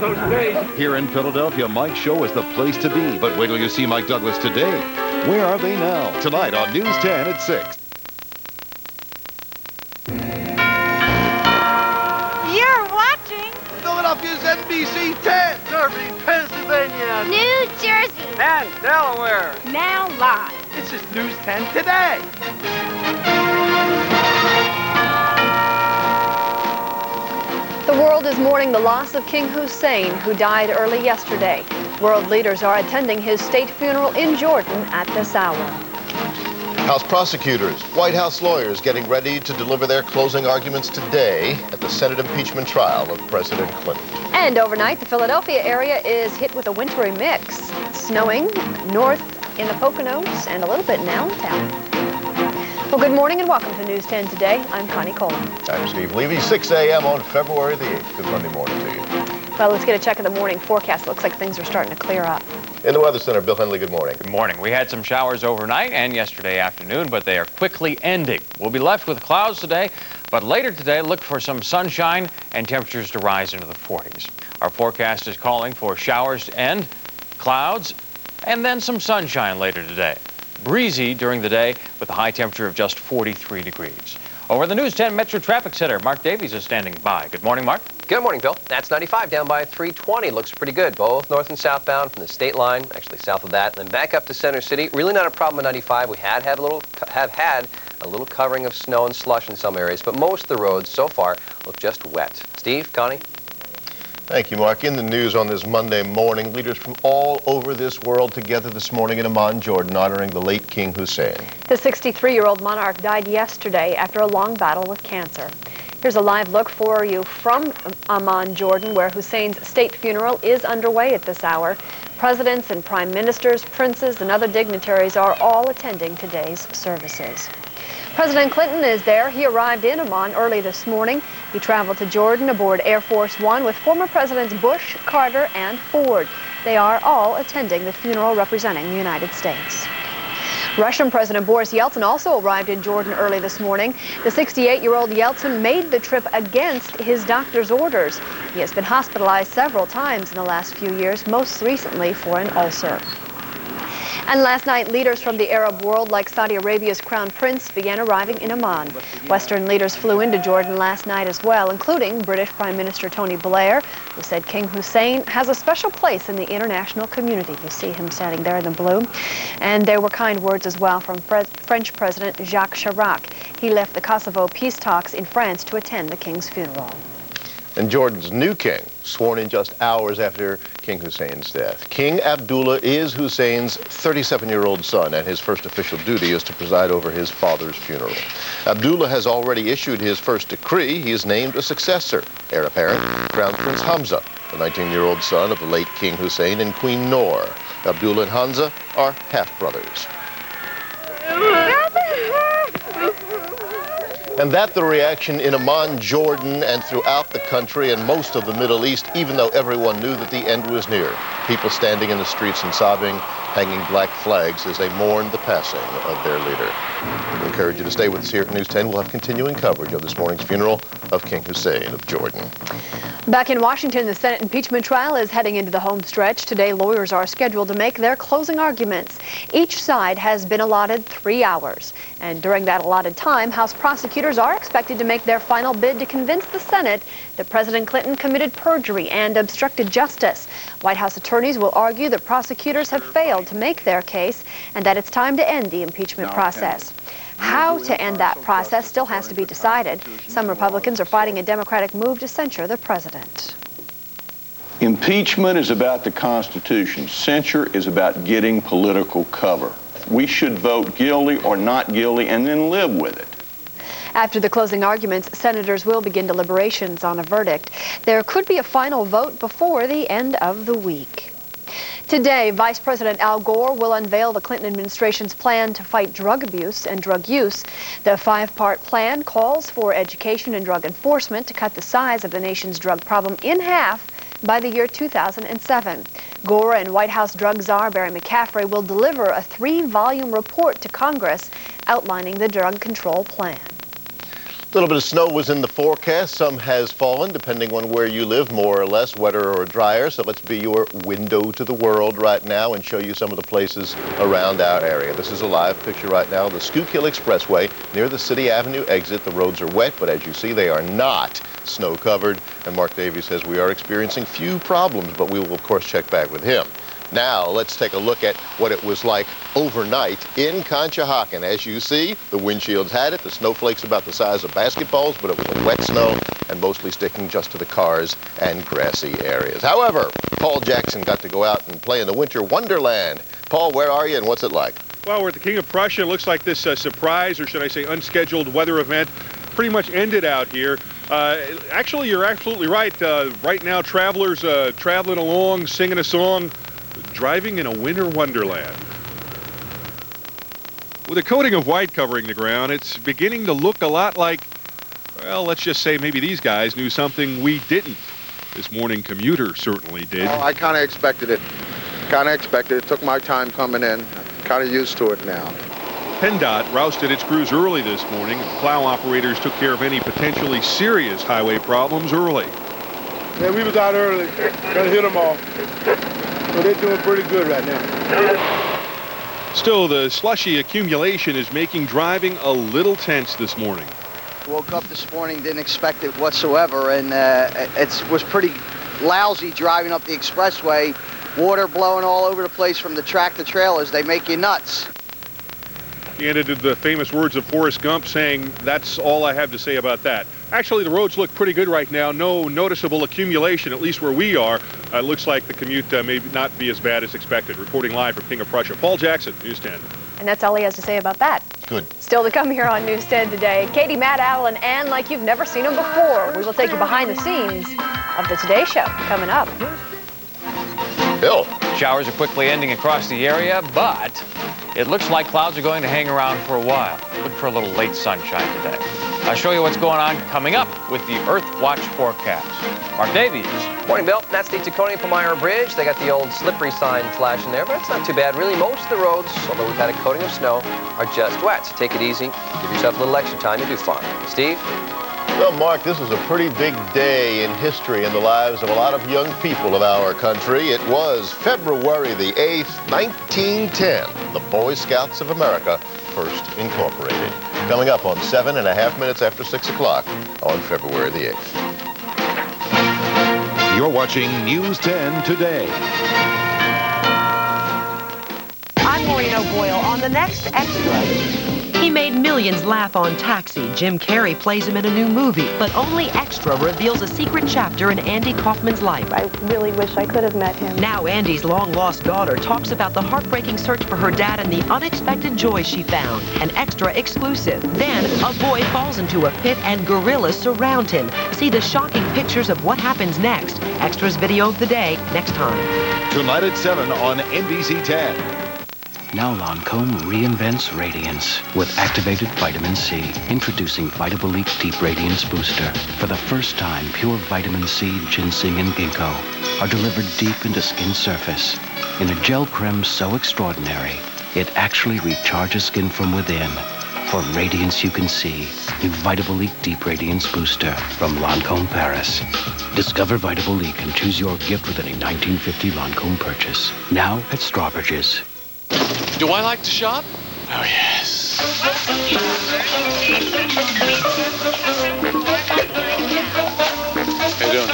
those days. Here in Philadelphia, Mike's show is the place to be. But wait till you see Mike Douglas today. Where are they now? Tonight on News 10 at 6. You're watching Philadelphia's NBC10. Serving Pennsylvania. New Jersey. And Delaware. Now live. This is News 10 Today. The world is mourning the loss of King Hussein, who died early yesterday. World leaders are attending his state funeral in Jordan at this hour. House prosecutors, White House lawyers getting ready to deliver their closing arguments today at the Senate impeachment trial of President Clinton. And overnight, the Philadelphia area is hit with a wintry mix. Snowing north in the Poconos and a little bit in Allentown. Well, good morning and welcome to News 10 Today. I'm Connie Coleman. I'm Steve Levy, 6 a.m. on February the 8th. Good Monday morning to you. Well, let's get a check of the morning forecast. Looks like things are starting to clear up. In the Weather Center, Bill Henley, good morning. Good morning. We had some showers overnight and yesterday afternoon, but they are quickly ending. We'll be left with clouds today, but later today, look for some sunshine and temperatures to rise into the 40s. Our forecast is calling for showers to end, clouds, and then some sunshine later today. Breezy during the day with a high temperature of just 43 degrees. Over at the News 10 Metro Traffic Center, Mark Davies is standing by. Good morning, Mark. Good morning, Bill. That's 95 down by 320. Looks pretty good, both north and southbound from the state line, actually south of that, and then back up to Center City. Really not a problem at 95. We have had a little covering of snow and slush in some areas, but most of the roads so far look just wet. Steve, Connie? Thank you, Mark. In the news on this Monday morning, leaders from all over this world together this morning in Amman, Jordan, honoring the late King Hussein. The 63-year-old monarch died yesterday after a long battle with cancer. Here's a live look for you from Amman, Jordan, where Hussein's state funeral is underway at this hour. Presidents and prime ministers, princes, and other dignitaries are all attending today's services. President Clinton is there. He arrived in Amman early this morning. He traveled to Jordan aboard Air Force One with former Presidents Bush, Carter, and Ford. They are all attending the funeral representing the United States. Russian President Boris Yeltsin also arrived in Jordan early this morning. The 68-year-old Yeltsin made the trip against his doctor's orders. He has been hospitalized several times in the last few years, most recently for an ulcer. And last night, leaders from the Arab world, like Saudi Arabia's Crown Prince, began arriving in Amman. Western leaders flew into Jordan last night as well, including British Prime Minister Tony Blair, who said King Hussein has a special place in the international community. You see him standing there in the blue. And there were kind words as well from French President Jacques Chirac. He left the Kosovo peace talks in France to attend the king's funeral. And Jordan's new king, sworn in just hours after King Hussein's death. King Abdullah is Hussein's 37-year-old son, and his first official duty is to preside over his father's funeral. Abdullah has already issued his first decree. He has named a successor, heir apparent, Crown Prince Hamza, the 19-year-old son of the late King Hussein and Queen Noor. Abdullah and Hamza are half-brothers. And that the reaction in Amman, Jordan, and throughout the country and most of the Middle East, even though everyone knew that the end was near. People standing in the streets and sobbing, hanging black flags as they mourn the passing of their leader. We encourage you to stay with us here at News 10. We'll have continuing coverage of this morning's funeral of King Hussein of Jordan. Back in Washington, the Senate impeachment trial is heading into the home stretch. Today, lawyers are scheduled to make their closing arguments. Each side has been allotted 3 hours. And during that allotted time, House prosecutors are expected to make their final bid to convince the Senate that President Clinton committed perjury and obstructed justice. White House attorneys will argue that prosecutors have failed to make their case and that it's time to end the impeachment process. How to end that process still has to be decided. Some Republicans are fighting a Democratic move to censure the president. Impeachment is about the Constitution. Censure is about getting political cover. We should vote guilty or not guilty and then live with it. After the closing arguments, senators will begin deliberations on a verdict. There could be a final vote before the end of the week. Today, Vice President Al Gore will unveil the Clinton administration's plan to fight drug abuse and drug use. The 5-part plan calls for education and drug enforcement to cut the size of the nation's drug problem in half by the year 2007. Gore and White House drug czar Barry McCaffrey will deliver a 3-volume report to Congress outlining the drug control plan. A little bit of snow was in the forecast. Some has fallen, depending on where you live, more or less, wetter or drier. So let's be your window to the world right now and show you some of the places around our area. This is a live picture right now of the Schuylkill Expressway near the City Avenue exit. The roads are wet, but as you see, they are not snow-covered. And Mark Davies says we are experiencing few problems, but we will, of course, check back with him. Now, let's take a look at what it was like overnight in Conshohocken. As you see, the windshields had it. The snowflakes about the size of basketballs, but it was a wet snow and mostly sticking just to the cars and grassy areas. However, Paul Jackson got to go out and play in the winter wonderland. Paul, where are you and what's it like? Well, we're at the King of Prussia. It looks like this surprise, or should I say unscheduled weather event pretty much ended out here. Actually, you're absolutely right. Right now, travelers traveling along, singing a song, driving in a winter wonderland. With a coating of white covering the ground, it's beginning to look a lot like, well, let's just say maybe these guys knew something we didn't. This morning commuter certainly did. Oh, I kind of expected it. It took my time coming in. Kind of used to it now. PennDOT rousted its crews early this morning. Plow operators took care of any potentially serious highway problems early. Yeah, we was out early. Gonna hit them all. So they're doing pretty good right now. Still, the slushy accumulation is making driving a little tense this morning. Woke up this morning, didn't expect it whatsoever, and it was pretty lousy driving up the expressway. Water blowing all over the place from the tractor trailers. They make you nuts. He ended the famous words of Forrest Gump saying, "That's all I have to say about that." Actually, the roads look pretty good right now. No noticeable accumulation, at least where we are. It looks like the commute may not be as bad as expected. Reporting live from King of Prussia, Paul Jackson, News 10. And that's all he has to say about that. Good. Still to come here on News 10 today, Katie, Matt, Al, and Ann like you've never seen them before. We will take you behind the scenes of the Today Show coming up. Bill. Showers are quickly ending across the area, but it looks like clouds are going to hang around for a while. Look for a little late sunshine today. I'll show you what's going on coming up with the Earth Watch forecast. Mark Davies. Morning, Bill. That's the Taconic-Palmyra Bridge. They got the old slippery sign flashing there, but it's not too bad. Really, most of the roads, although we've had a coating of snow, are just wet. So take it easy. Give yourself a little extra time to do fine. Steve? Well, Mark, this is a pretty big day in history in the lives of a lot of young people of our country. It was February the 8th, 1910. The Boy Scouts of America first incorporated. Coming up on 7.5 minutes after 6 o'clock on February the 8th. You're watching News 10 Today. I'm Maureen O'Boyle on the next Extra. He made millions laugh on Taxi. Jim Carrey plays him in a new movie, but only Extra reveals a secret chapter in Andy Kaufman's life. I really wish I could have met him. Now Andy's long-lost daughter talks about the heartbreaking search for her dad and the unexpected joy she found. An Extra exclusive. Then a boy falls into a pit and gorillas surround him. See the shocking pictures of what happens next. Extra's video of the day next time. Tonight at 7 on NBC 10. Now Lancome reinvents radiance with activated vitamin C. Introducing Vitabolique Deep Radiance Booster. For the first time, pure vitamin C, ginseng, and ginkgo are delivered deep into skin surface. In a gel creme so extraordinary, it actually recharges skin from within. For radiance you can see, new Vitabolique Deep Radiance Booster from Lancome Paris. Discover Vitabolique and choose your gift with any 1950 Lancome purchase. Now at Strawbridge's. Do I like to shop? Oh, yes. How you doing?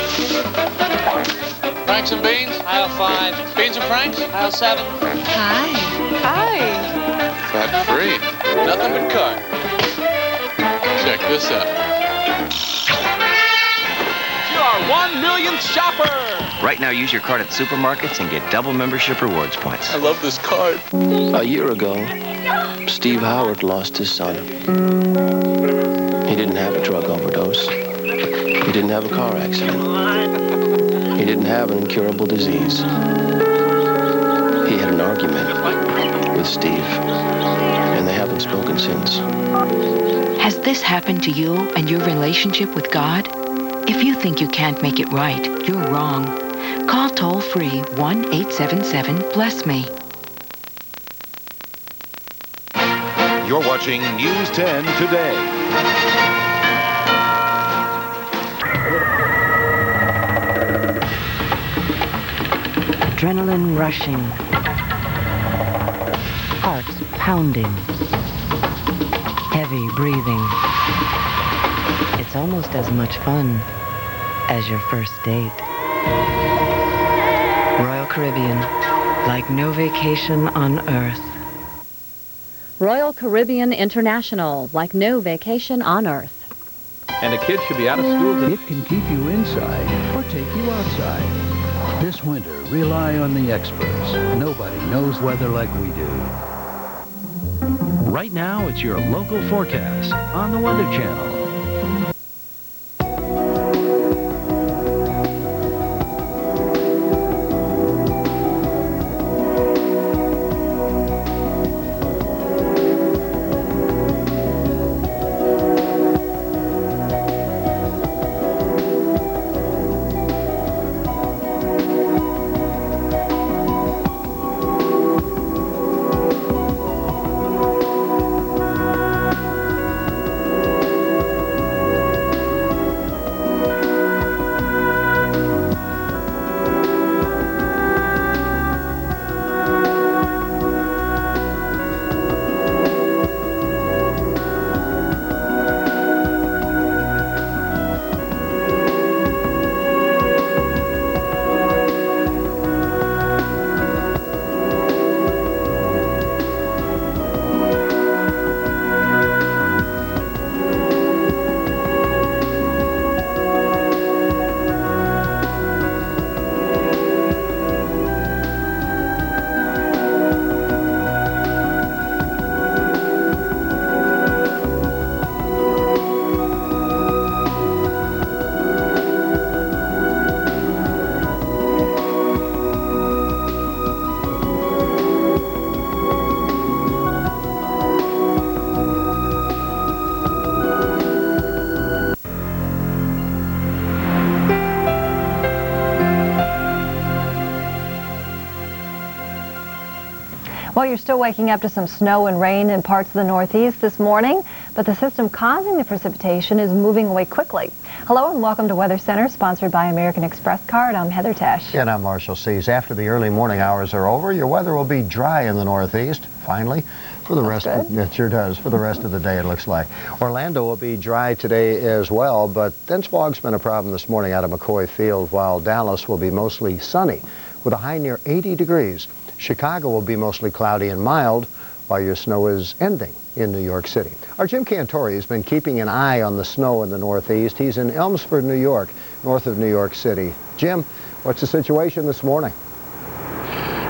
Franks and beans? Aisle 5. Beans and franks? Aisle 7. Hi. Hi. Fat free. Nothing but carb. Check this out. You're our 1 millionth shopper! Right now, use your card at supermarkets and get double membership rewards points. I love this card. A year ago, Steve Howard lost his son. He didn't have a drug overdose. He didn't have a car accident. He didn't have an incurable disease. He had an argument with Steve, and they haven't spoken since. Has this happened to you and your relationship with God? If you think you can't make it right, you're wrong. Call toll-free 1-877-BLESS-ME. You're watching News 10 Today. Adrenaline rushing. Hearts pounding. Heavy breathing. It's almost as much fun as your first date. Royal Caribbean, like no vacation on earth. Royal Caribbean International, like no vacation on earth. And a kid should be out of school. It can keep you inside or take you outside. This winter, rely on the experts. Nobody knows weather like we do. Right now, it's your local forecast on the Weather Channel. Well, you're still waking up to some snow and rain in parts of the Northeast this morning, but the system causing the precipitation is moving away quickly. Hello and welcome to Weather Center, sponsored by American Express Card. I'm Heather Tesh. And I'm Marshall Seas. After the early morning hours are over, your weather will be dry in the Northeast, finally. For the rest, it sure does. For the rest of the day, it looks like. Orlando will be dry today as well, but dense fog's been a problem this morning out of McCoy Field, while Dallas will be mostly sunny with a high near 80 degrees. Chicago will be mostly cloudy and mild, while your snow is ending in New York City. Our Jim Cantori has been keeping an eye on the snow in the Northeast. He's in Elmsford, New York, north of New York City. Jim, what's the situation this morning?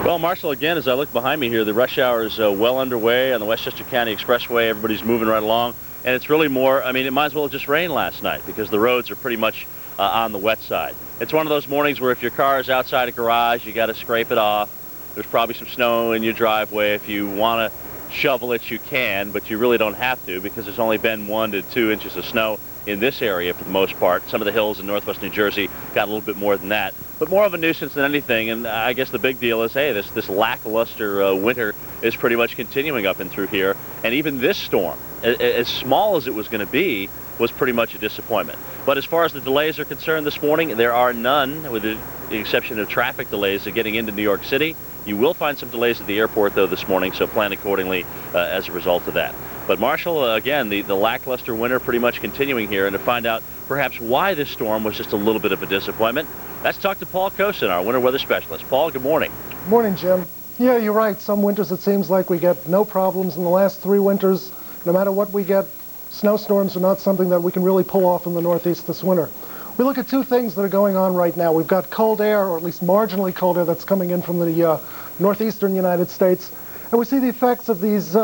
Well, Marshall, again, as I look behind me here, the rush hour is well underway on the Westchester County Expressway. Everybody's moving right along, and it's really more, I mean, it might as well have just rained last night because the roads are pretty much on the wet side. It's one of those mornings where if your car is outside a garage, you got to scrape it off. There's probably some snow in your driveway. If you want to shovel it, you can, but you really don't have to because there's only been 1 to 2 inches of snow in this area for the most part. Some of the hills in northwest New Jersey got a little bit more than that, but more of a nuisance than anything. And I guess the big deal is, hey, this lackluster winter is pretty much continuing up and through here. And even this storm, as small as it was going to be, was pretty much a disappointment. But as far as the delays are concerned this morning, there are none, with the exception of traffic delays getting into New York City. You will find some delays at the airport, though, this morning, so plan accordingly as a result of that. But, Marshall, again, the lackluster winter pretty much continuing here, and to find out perhaps why this storm was just a little bit of a disappointment, let's talk to Paul Kosin, our winter weather specialist. Paul, good morning. Morning, Jim. Yeah, you're right. Some winters it seems like we get no problems. In the last 3 winters, no matter what we get, snowstorms are not something that we can really pull off in the Northeast this winter. We look at 2 things that are going on right now. We've got cold air, or at least marginally cold air, that's coming in from the northeastern United States. And we see the effects of these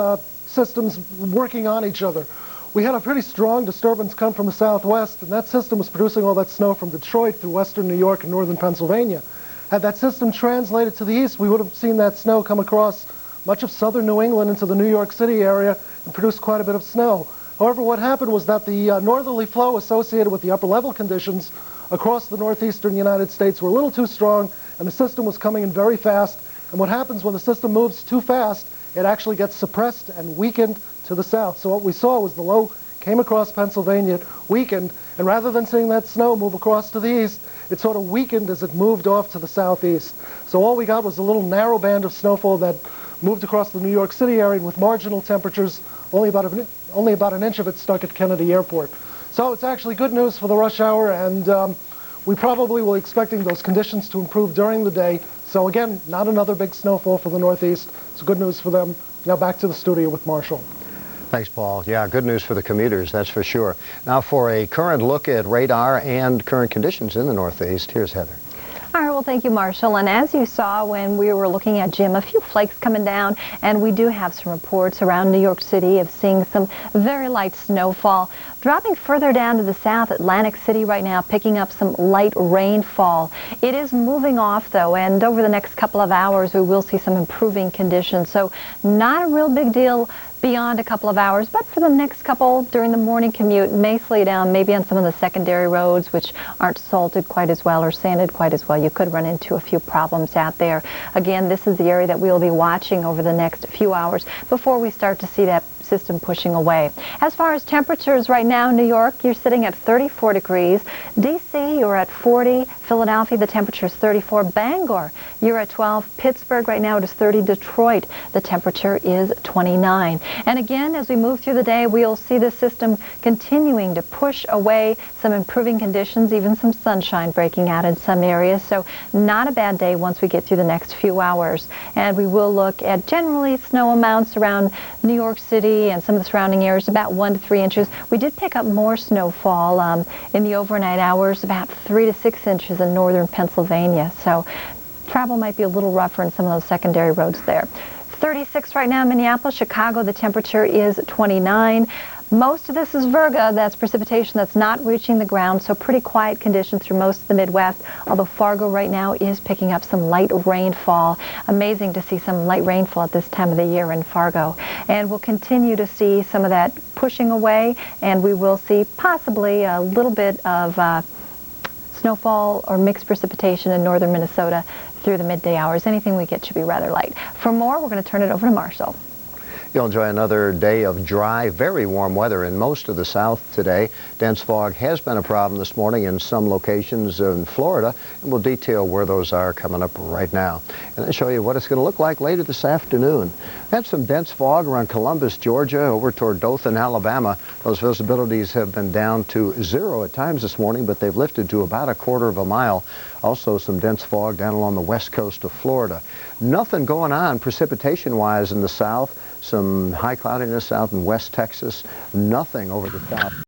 systems working on each other. We had a pretty strong disturbance come from the southwest, and that system was producing all that snow from Detroit through western New York and northern Pennsylvania. Had that system translated to the east, we would have seen that snow come across much of southern New England into the New York City area and produce quite a bit of snow. However, what happened was that the northerly flow associated with the upper level conditions across the northeastern United States were a little too strong, and the system was coming in very fast. And what happens when the system moves too fast, it actually gets suppressed and weakened to the south. So what we saw was the low came across Pennsylvania, weakened, and rather than seeing that snow move across to the east, it sort of weakened as it moved off to the southeast. So all we got was a little narrow band of snowfall that moved across the New York City area with marginal temperatures, only about an inch of it stuck at Kennedy Airport. So it's actually good news for the rush hour, and we probably will be expecting those conditions to improve during the day. So again, not another big snowfall for the Northeast. It's good news for them. Now back to the studio with Marshall. Thanks, Paul. Yeah, good news for the commuters, that's for sure. Now for a current look at radar and current conditions in the Northeast, here's Heather. All right, well, thank you, Marshall. And as you saw when we were looking at Jim, a few flakes coming down, and we do have some reports around New York City of seeing some very light snowfall. Dropping further down to the south, Atlantic City right now, picking up some light rainfall. It is moving off, though, and over the next couple of hours, we will see some improving conditions. So not a real big deal beyond a couple of hours, but for the next couple during the morning commute, may slow down maybe on some of the secondary roads which aren't salted quite as well or sanded quite as well. You could run into a few problems out there. Again, this is the area that we'll be watching over the next few hours before we start to see that system pushing away. As far as temperatures right now in New York, you're sitting at 34 degrees. D.C., you're at 40. Philadelphia, the temperature is 34. Bangor, you're at 12. Pittsburgh, right now it is 30. Detroit, the temperature is 29. And again, as we move through the day, we'll see the system continuing to push away, some improving conditions, even some sunshine breaking out in some areas. So not a bad day once we get through the next few hours. And we will look at generally snow amounts around New York City and some of the surrounding areas, about 1 to 3 inches. We did pick up more snowfall in the overnight hours, about 3 to 6 inches in northern Pennsylvania. So travel might be a little rougher in some of those secondary roads there. 36 right now in Minneapolis. Chicago, the temperature is 29. Most of this is virga, that's precipitation that's not reaching the ground, so pretty quiet conditions through most of the Midwest, although Fargo right now is picking up some light rainfall. Amazing to see some light rainfall at this time of the year in Fargo. And we'll continue to see some of that pushing away, and we will see possibly a little bit of snowfall or mixed precipitation in northern Minnesota through the midday hours. Anything we get should be rather light. For more, we're going to turn it over to Marshall. You'll enjoy another day of dry, very warm weather in most of the south today. Dense fog has been a problem this morning in some locations in Florida, and we'll detail where those are coming up right now. And then show you what it's going to look like later this afternoon. Had some dense fog around Columbus, Georgia, over toward Dothan, Alabama. Those visibilities have been down to 0 at times this morning, but they've lifted to about 1/4 mile. Also some dense fog down along the west coast of Florida. Nothing going on precipitation-wise in the south. Some high cloudiness out in West Texas. Nothing over the south.